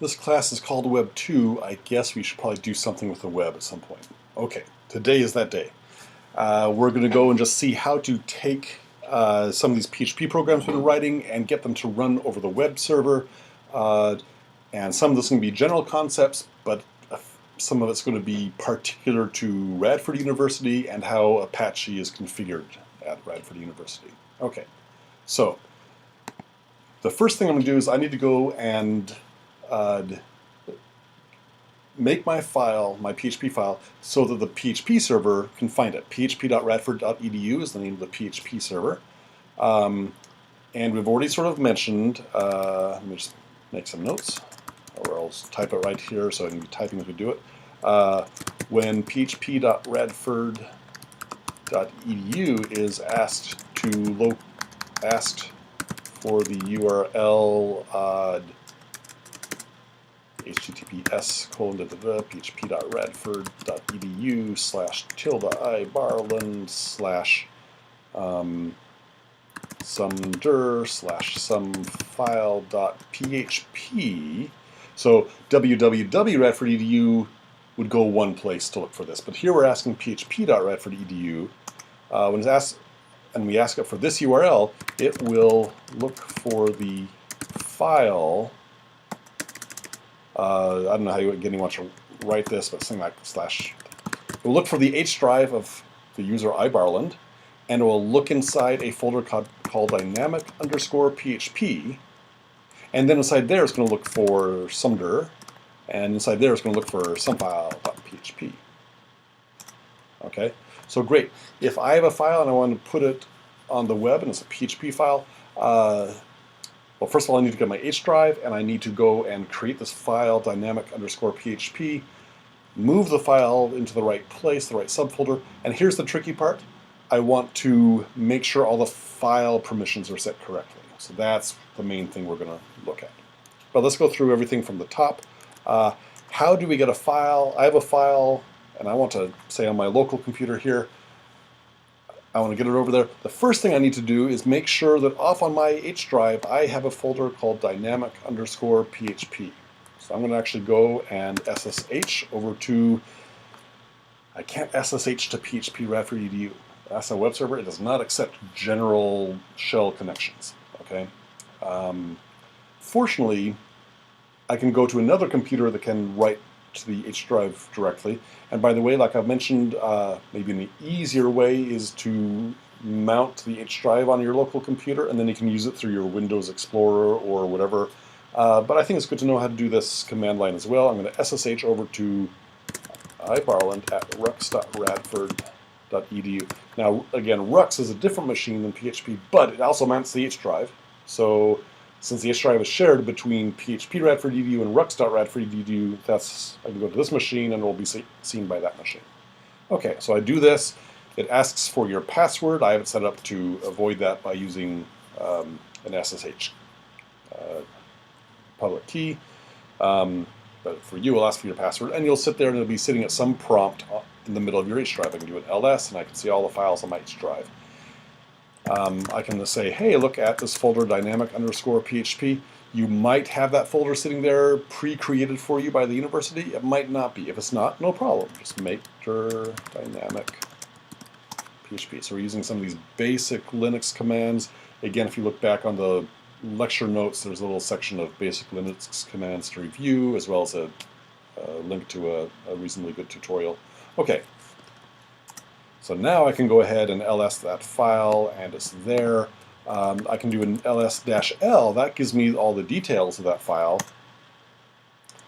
This class is called Web 2. I guess we should probably do something with the web at some point. Okay, today is that day. We're going to go and just see how to take some of these PHP programs we've been writing and get them to run over the web server. And some of this is going to be general concepts, but some of it's going to be particular to Radford University and how Apache is configured at Radford University. Okay, so the first thing I'm going to do is I need to go and make my file, my PHP file, so that the PHP server can find it. php.radford.edu is the name of the PHP server. And we've already sort of mentioned, let me just make some notes, or I'll type it right here so I can be typing as we do it. When php.radford.edu is asked for the URL https://tilde/ibarland/some_some file.php. So www.radford.edu would go one place to look for this, but here we're asking php.radford.edu. When it's asked, and we ask it for this URL, it will look for the file. I don't know how you want to write this, but something like slash. It will look for the H drive of the user ibarland, and it will look inside a folder called dynamic_php, and then inside there it's going to look for some.dir, and inside there it's going to look for somefile.php. Okay, so great. If I have a file and I want to put it on the web and it's a PHP file, well, first of all, I need to get my H drive, and I need to go and create this file, dynamic_php, move the file into the right place, the right subfolder, and here's the tricky part. I want to make sure all the file permissions are set correctly. So that's the main thing we're going to look at. But let's go through everything from the top. How do we get a file? I have a file, and I want to say on my local computer here, I want to get it over there. The first thing I need to do is make sure that off on my H drive I have a folder called dynamic_php. So I'm going to actually go and SSH over to, I can't SSH to PHP Radford.edu. That's a web server. It does not accept general shell connections. Okay. Fortunately, I can go to another computer that can write to the H drive directly. And by the way, like I've mentioned, maybe an easier way is to mount the H drive on your local computer, and then you can use it through your Windows Explorer or whatever. But I think it's good to know how to do this command line as well. I'm going to SSH over to ibarland at rux.radford.edu. Now, again, Rux is a different machine than PHP, but it also mounts the H drive. So since the H drive is shared between PHP Radford.edu and Rux.Radford.edu, I can go to this machine and it will be seen by that machine. Okay, so I do this. It asks for your password. I have it set up to avoid that by using an SSH public key. But for you, it'll ask for your password, and you'll sit there and it'll be sitting at some prompt in the middle of your H drive. I can do an ls, and I can see all the files on my H drive. I can just say, hey, look at this folder, dynamic_php. You might have that folder sitting there pre-created for you by the university. It might not be. If it's not, no problem. Just make dir dynamic_php. So we're using some of these basic Linux commands. Again, if you look back on the lecture notes, there's a little section of basic Linux commands to review, as well as a link to a reasonably good tutorial. Okay. So now I can go ahead and ls that file, and it's there. I can do an ls-l. That gives me all the details of that file.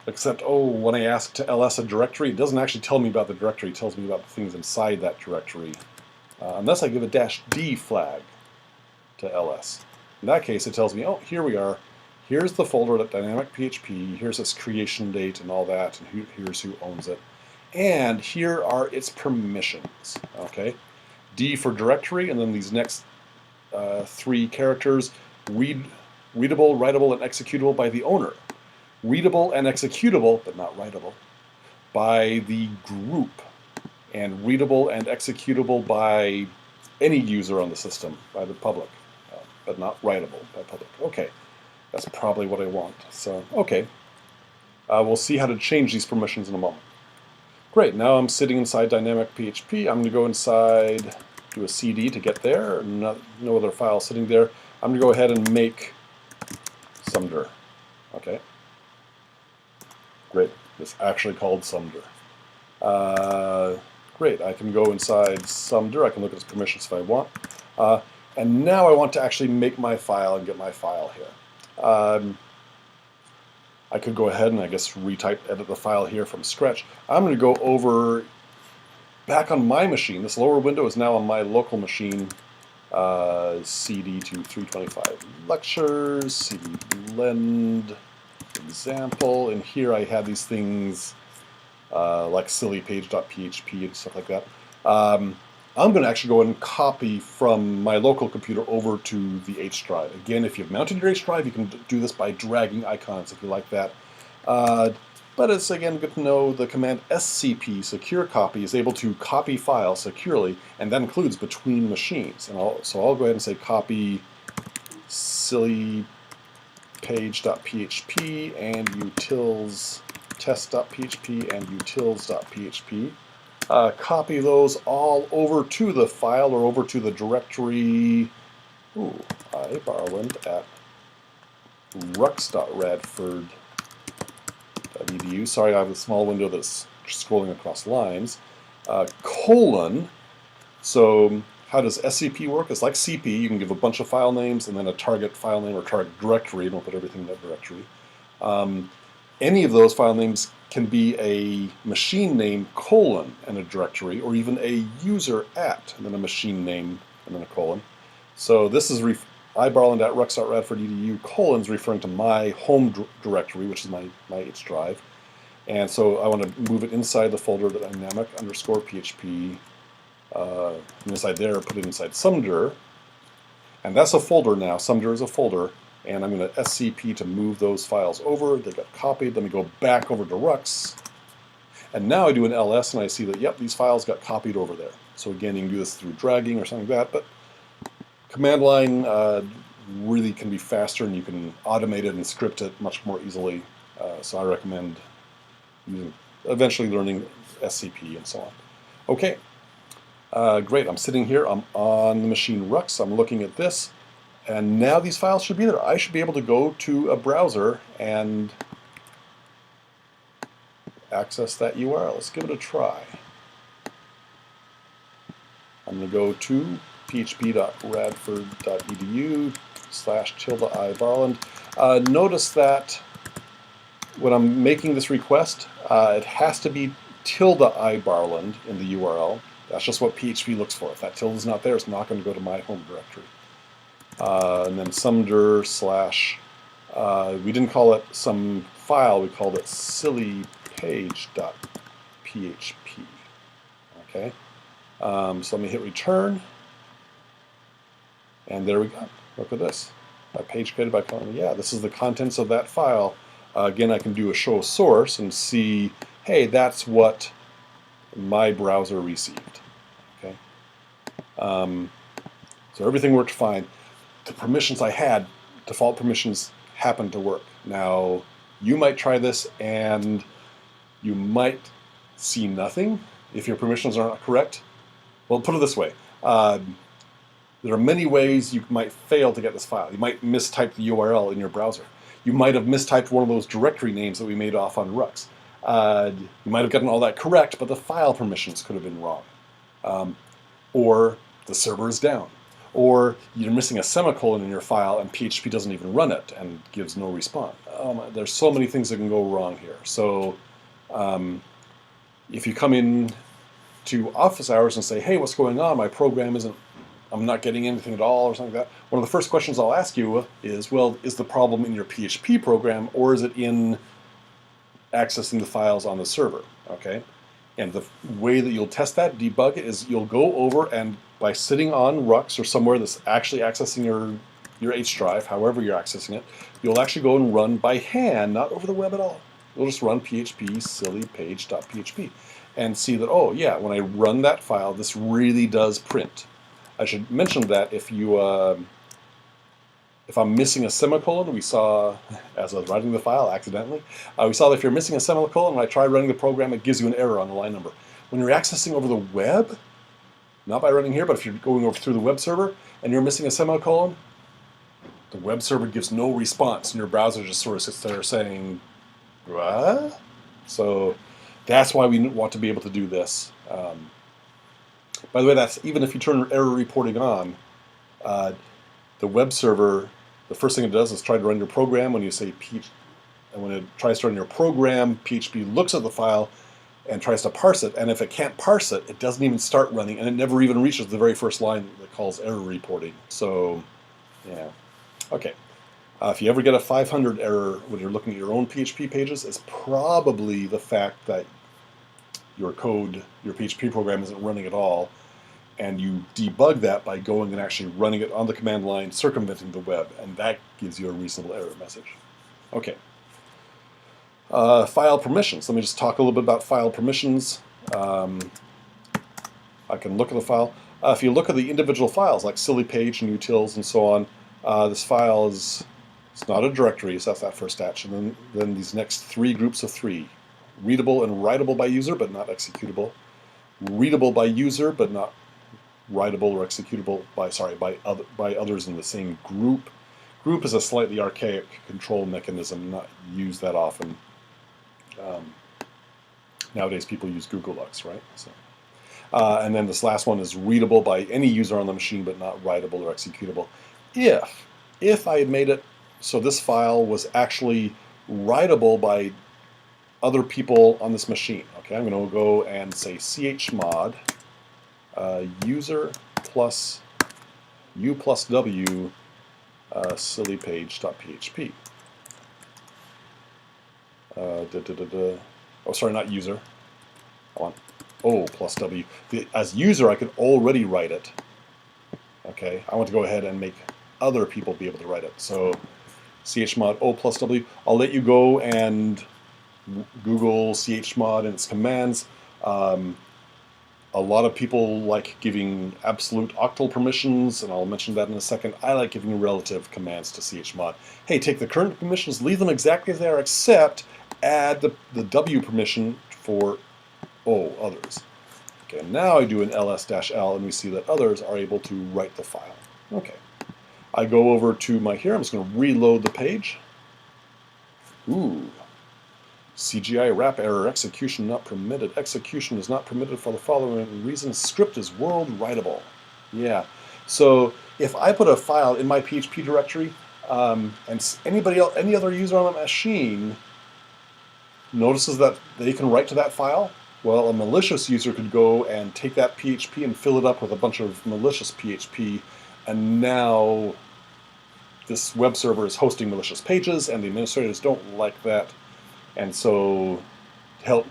Except, when I ask to ls a directory, it doesn't actually tell me about the directory. It tells me about the things inside that directory. Unless I give a -d flag to ls. In that case, it tells me, oh, here we are. Here's the folder at dynamic.php. Here's its creation date and all that, and here's who owns it. And here are its permissions, okay? D for directory, and then these next 3 characters, readable, writable, and executable by the owner. Readable and executable, but not writable, by the group. And readable and executable by any user on the system, by the public, but not writable by public. Okay, that's probably what I want. So, okay. We'll see how to change these permissions in a moment. Great, now I'm sitting inside dynamic PHP. I'm going to go inside, do a CD to get there. No other file sitting there. I'm going to go ahead and make sumdir. Okay. Great. It's actually called sumdir. Great. I can go inside sumdir. I can look at its permissions if I want. And now I want to actually make my file and get my file here. I could go ahead and I guess edit the file here from scratch. I'm going to go over back on my machine. This lower window is now on my local machine. CD to 325 lectures, CD blend example. And here I have these things like sillypage.php and stuff like that. I'm going to actually go and copy from my local computer over to the H drive. Again, if you've mounted your H drive, you can do this by dragging icons if you like that. But it's, again, good to know the command scp, secure copy, is able to copy files securely, and that includes between machines. And so I'll go ahead and say copy sillypage.php and utils test.php and utils.php. Copy those all over to the file or over to the directory iBarland at rux.radford.edu. Sorry, I have a small window that's scrolling across lines. Colon. So how does SCP work? It's like CP. You can give a bunch of file names and then a target file name or target directory, and we'll put everything in that directory. Any of those file names can be a machine name colon and a directory, or even a user at, and then a machine name, and then a colon. So this is iBarland at rux.radford.edu colons referring to my home directory, which is my H drive. And so I want to move it inside the folder dynamic underscore PHP. And inside there, put it inside sumdir. And that's a folder now. Sumdir is a folder. And I'm going to scp to move those files over. They got copied. Then we go back over to Rux. And now I do an ls and I see that, yep, these files got copied over there. So again, you can do this through dragging or something like that. But command line really can be faster, and you can automate it and script it much more easily. So I recommend eventually learning scp and so on. Okay, great. I'm sitting here. I'm on the machine Rux. I'm looking at this. And now these files should be there. I should be able to go to a browser and access that URL. Let's give it a try. I'm going to go to php.radford.edu/ibarland. Notice that when I'm making this request, it has to be ~ibarland in the URL. That's just what PHP looks for. If that tilde is not there, it's not going to go to my home directory. And then sumdir slash, we didn't call it some file, we called it sillypage.php. Okay, so let me hit return, and there we go. Look at this. A page created by colon. Yeah, this is the contents of that file. Again, I can do a show source and see, hey, that's what my browser received. Okay, so everything worked fine. The permissions I had, default permissions, happened to work. Now, you might try this and you might see nothing if your permissions are not correct. Well, put it this way. There are many ways you might fail to get this file. You might mistype the URL in your browser. You might have mistyped one of those directory names that we made off on Rux. You might have gotten all that correct, but the file permissions could have been wrong. Or the server is down. Or you're missing a semicolon in your file and PHP doesn't even run it and gives no response. There's so many things that can go wrong here. So if you come in to office hours and say, hey, what's going on? My program isn't, I'm not getting anything at all or something like that. One of the first questions I'll ask you is, well, is the problem in your PHP program or is it in accessing the files on the server? Okay. And the way that you'll test that, debug it, is you'll go over and by sitting on Rux or somewhere that's actually accessing your H drive, however you're accessing it, you'll actually go and run by hand, not over the web at all. You'll just run php sillypage.php and see that, oh yeah, when I run that file, this really does print. I should mention that if you if I'm missing a semicolon, we saw, as I was writing the file accidentally, we saw that if you're missing a semicolon, when I try running the program, it gives you an error on the line number. When you're accessing over the web, not by running here, but if you're going over through the web server and you're missing a semicolon, the web server gives no response, and your browser just sort of sits there saying, what? So that's why we want to be able to do this. By the way, that's even if you turn error reporting on, the web server, the first thing it does is try to run your program when you say PHP, and when it tries to run your program, PHP looks at the file and tries to parse it, and if it can't parse it, it doesn't even start running, and it never even reaches the very first line that calls error reporting. So, yeah. Okay. If you ever get a 500 error when you're looking at your own PHP pages, it's probably the fact that your code, your PHP program isn't running at all, and you debug that by going and actually running it on the command line, circumventing the web, and that gives you a reasonable error message. Okay. File permissions. Let me just talk a little bit about file permissions. I can look at the file. If you look at the individual files, like silly page and utils and so on, this file is, it's not a directory, so that's that first batch. And then these next three groups of three. Readable and writable by user, but not executable. Readable by user, but not writable or executable by others in the same group. Group is a slightly archaic control mechanism, not used that often. Nowadays people use Google Docs, right? So, and then this last one is readable by any user on the machine, but not writable or executable. If I had made it so this file was actually writable by other people on this machine. Okay, I'm going to go and say chmod user plus u plus w sillypage.php. Oh, sorry, not user. I want O plus W. As user, I could already write it. Okay, I want to go ahead and make other people be able to write it. So chmod O plus W. I'll let you go and Google chmod and its commands. A lot of people like giving absolute octal permissions, and I'll mention that in a second. I like giving relative commands to chmod. Hey, take the current permissions, leave them exactly as they are, except add the W permission for others. Okay, now I do an ls-l, and we see that others are able to write the file. Okay, I go over to my here. I'm just going to reload the page. Ooh. CGI wrap error, execution not permitted. Execution is not permitted for the following reason. Script is world writable. Yeah. So if I put a file in my PHP directory, and anybody else, any other user on the machine notices that they can write to that file, well, a malicious user could go and take that PHP and fill it up with a bunch of malicious PHP, and now this web server is hosting malicious pages, and the administrators don't like that. And so, to help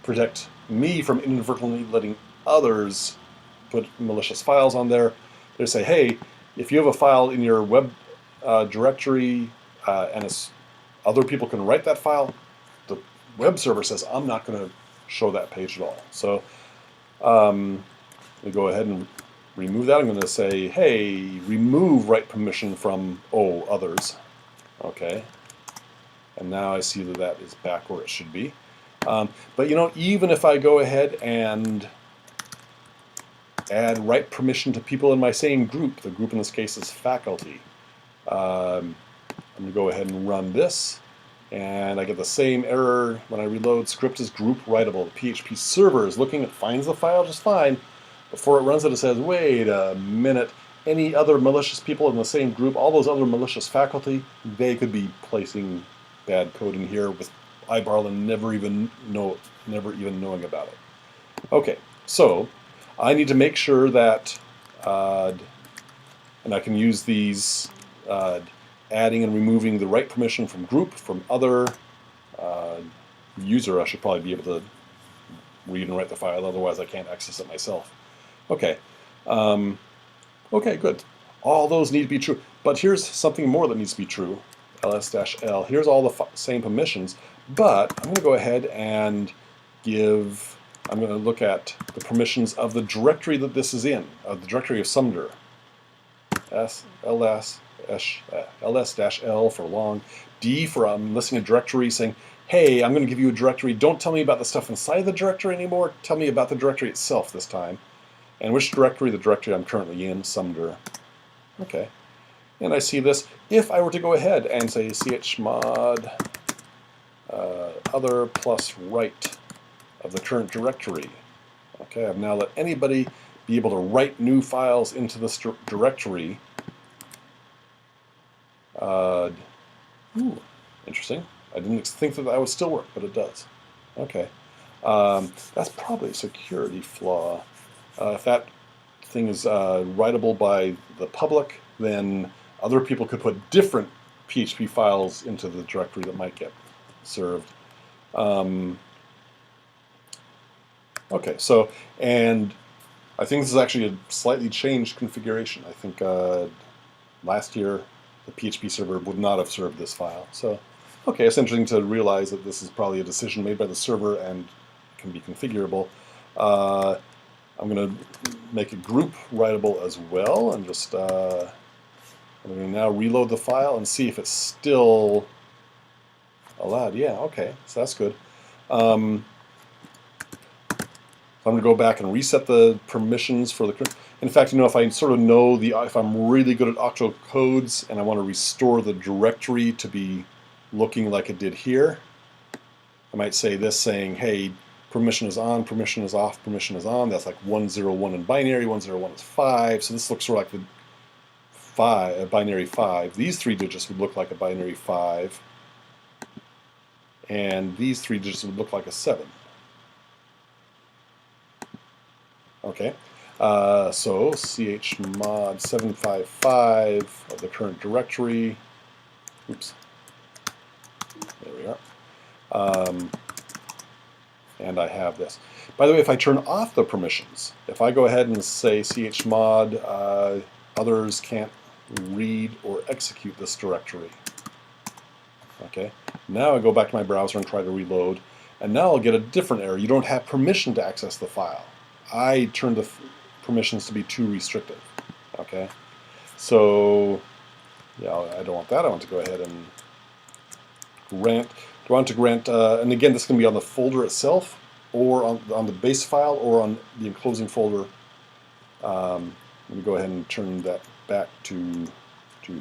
protect me from inadvertently letting others put malicious files on there, they say, hey, if you have a file in your web directory and other people can write that file, the web server says, I'm not going to show that page at all. So we go ahead and remove that. I'm going to say, hey, remove write permission from others. Okay. And now I see that that is back where it should be. But you know, even if I go ahead and add write permission to people in my same group, the group in this case is faculty. I'm going to go ahead and run this, and I get the same error when I reload. Script is group writable. The PHP server is looking, it finds the file just fine. Before it runs it, it says, wait a minute, any other malicious people in the same group, all those other malicious faculty, they could be placing bad code in here with eyeball and never even knowing about it. Okay, so I need to make sure that, and I can use these adding and removing the write permission from group, from other user. I should probably be able to read and write the file, otherwise I can't access it myself. Okay, okay, good. All those need to be true, but here's something more that needs to be true. ls-l. Here's all the same permissions, but I'm going to go ahead and I'm going to look at the permissions of the directory that this is in, the directory of Sumner. ls ls-l for long, D for I'm listing a directory saying, hey, I'm going to give you a directory. Don't tell me about the stuff inside the directory anymore. Tell me about the directory itself this time. And which directory? The directory I'm currently in, sumdir. Okay. And I see this. If I were to go ahead and say chmod other plus right of the current directory. Okay, I've now let anybody be able to write new files into this directory. Interesting. I didn't think that would still work, but it does. Okay. That's probably a security flaw. If that thing is writable by the public, then other people could put different PHP files into the directory that might get served. Okay, so, and I think this is actually a slightly changed configuration. I think last year the PHP server would not have served this file. So, okay, it's interesting to realize that this is probably a decision made by the server and can be configurable. I'm going to make a group writable as well, and just I'm going to now reload the file and see if it's still allowed. Yeah, okay, so that's good. I'm going to go back and reset the permissions for the. In fact, if I sort of know if I'm really good at octo codes and I want to restore the directory to be looking like it did here, I might say this, saying, hey, permission is on, permission is off, permission is on. That's like 101 in binary, 101 is 5. So this looks sort of like a binary 5. These 3 digits would look like a binary 5. And these 3 digits would look like a 7. Okay, so chmod 755 of the current directory. Oops. There we are. And I have this. By the way, if I turn off the permissions, if I go ahead and say chmod others can't read or execute this directory. Okay, now I go back to my browser and try to reload, and now I'll get a different error. You don't have permission to access the file. I turned the permissions to be too restrictive. Okay, so yeah, I don't want that. I want to go ahead and grant. Do I want to grant? And again, this can be on the folder itself, or on the base file, or on the enclosing folder. Let me go ahead and turn that back to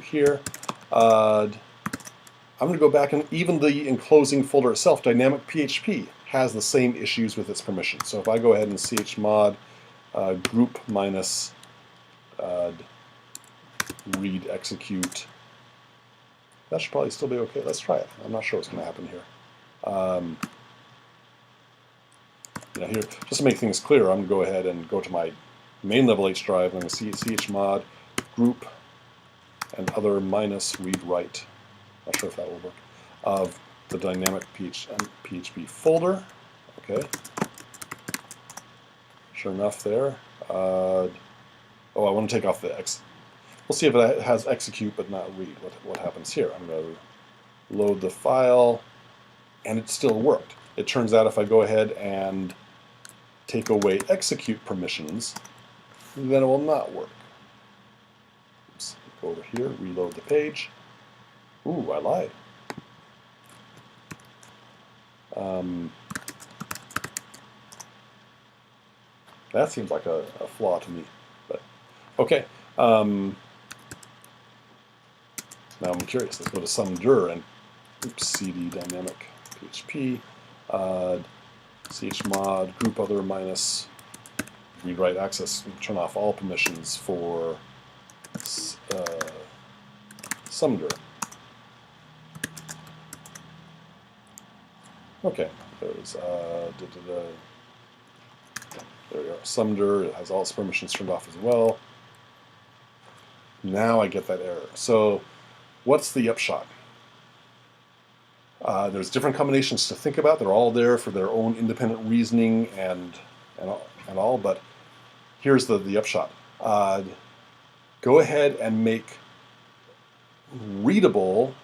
here. I'm going to go back, and even the enclosing folder itself, dynamic PHP, has the same issues with its permissions. So if I go ahead and chmod group minus read execute, that should probably still be okay. Let's try it. I'm not sure what's going to happen here. Here, just to make things clear, I'm going to go ahead and go to my main level H drive. I'm going to chmod group and other minus read write. Not sure if that will work. Of the dynamic PHP folder. Okay. Sure enough, there. Oh, I want to take off the X. We'll see if it has execute but not read. What happens here? I'm going to load the file, and it still worked. It turns out if I go ahead and take away execute permissions, then it will not work. Oops. Go over here, reload the page. Ooh, I lied. That seems like a flaw to me, but okay. Now I'm curious. Let's go to sumdir and cd dynamic PHP chmod group other minus read write access. Turn off all permissions for sumdir. Okay, there's there we are. Sumdir, it has all its permissions turned off as well. Now I get that error. So what's the upshot? There's different combinations to think about. They're all there for their own independent reasoning and all, but here's the upshot. Go ahead and make readable,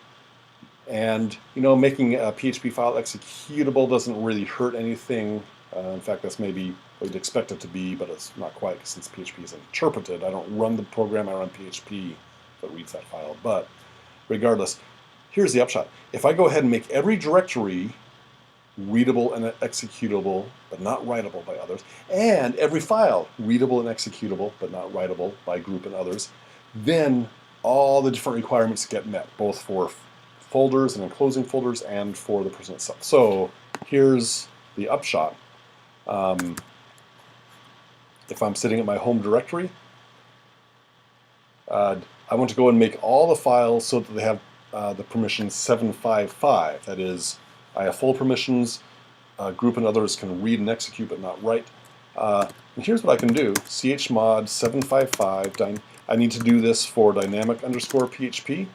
and making a PHP file executable doesn't really hurt anything. In fact, that's maybe what you'd expect it to be, but it's not quite, since PHP is interpreted. I don't run the program, I run PHP, that reads that file. But regardless, here's the upshot. If I go ahead and make every directory readable and executable, but not writable by others, and every file readable and executable, but not writable by group and others, then all the different requirements get met, both for folders and enclosing folders and for the person itself. So here's the upshot. If I'm sitting at my home directory, I want to go and make all the files so that they have the permissions 755. That is, I have full permissions, group and others can read and execute but not write. And here's what I can do. chmod 755, I need to do this for dynamic_PHP.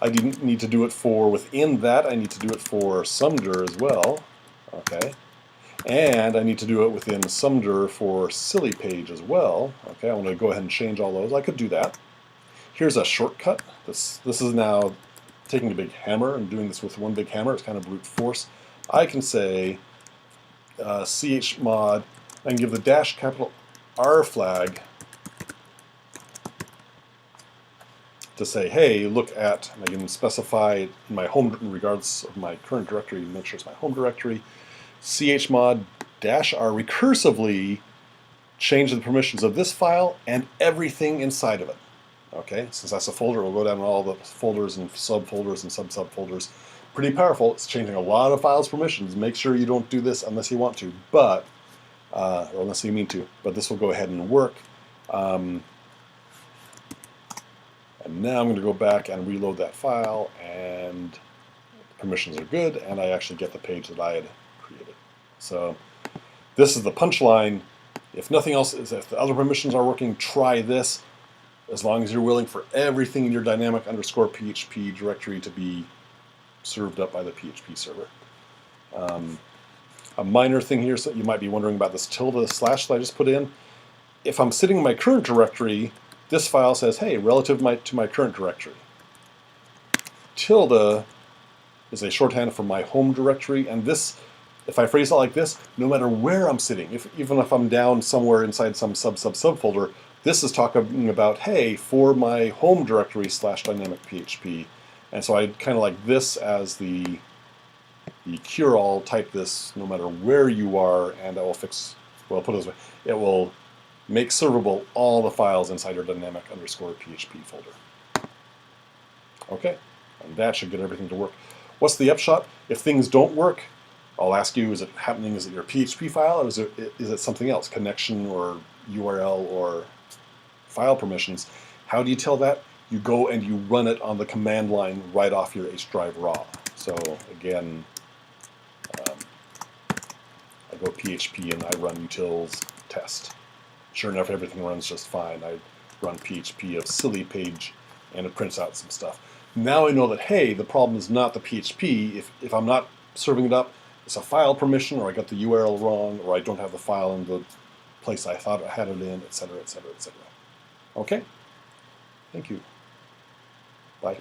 I need to do it for, within that, I need to do it for sumdir as well. Okay. And I need to do it within sumdir for silly page as well. Okay, I want to go ahead and change all those. I could do that. Here's a shortcut. This is now taking a big hammer and doing this with one big hammer. It's kind of brute force. I can say chmod and give the $R flag to say, hey, look at, and I can specify in my home, in regards of my current directory, make sure it's my home directory, chmod -r recursively change the permissions of this file and everything inside of it. Okay, since that's a folder, we'll go down all the folders and subfolders and sub-subfolders. Pretty powerful. It's changing a lot of files' permissions. Make sure you don't do this unless you want to, but or unless you mean to. But this will go ahead and work. And now I'm going to go back and reload that file, and permissions are good, and I actually get the page that I had created. So this is the punchline. If nothing else, if the other permissions are working, try this. As long as you're willing for everything in your dynamic_PHP directory to be served up by the PHP server. A minor thing here, so you might be wondering about this tilde slash that I just put in. If I'm sitting in my current directory, this file says, hey, relative to my current directory. Tilde is a shorthand for my home directory, and this, if I phrase it like this, no matter where I'm sitting, even if I'm down somewhere inside some subfolder, this is talking about, hey, for my home directory /dynamic_PHP. And so I kind of like this as the cure-all. Type this no matter where you are, and that will fix, well, put it this way, it will make servable all the files inside your dynamic_PHP folder. Okay, and that should get everything to work. What's the upshot? If things don't work, I'll ask you, is it happening, is it your PHP file, or is it something else, connection or URL or file permissions? How do you tell that? You go and you run it on the command line right off your HDrive raw. So again, I go PHP and I run utils test. Sure enough, everything runs just fine. I run PHP of silly page and it prints out some stuff. Now I know that, hey, the problem is not the PHP. If I'm not serving it up, it's a file permission, or I got the URL wrong, or I don't have the file in the place I thought I had it in, etc., etc., etc. Okay? Thank you. Bye.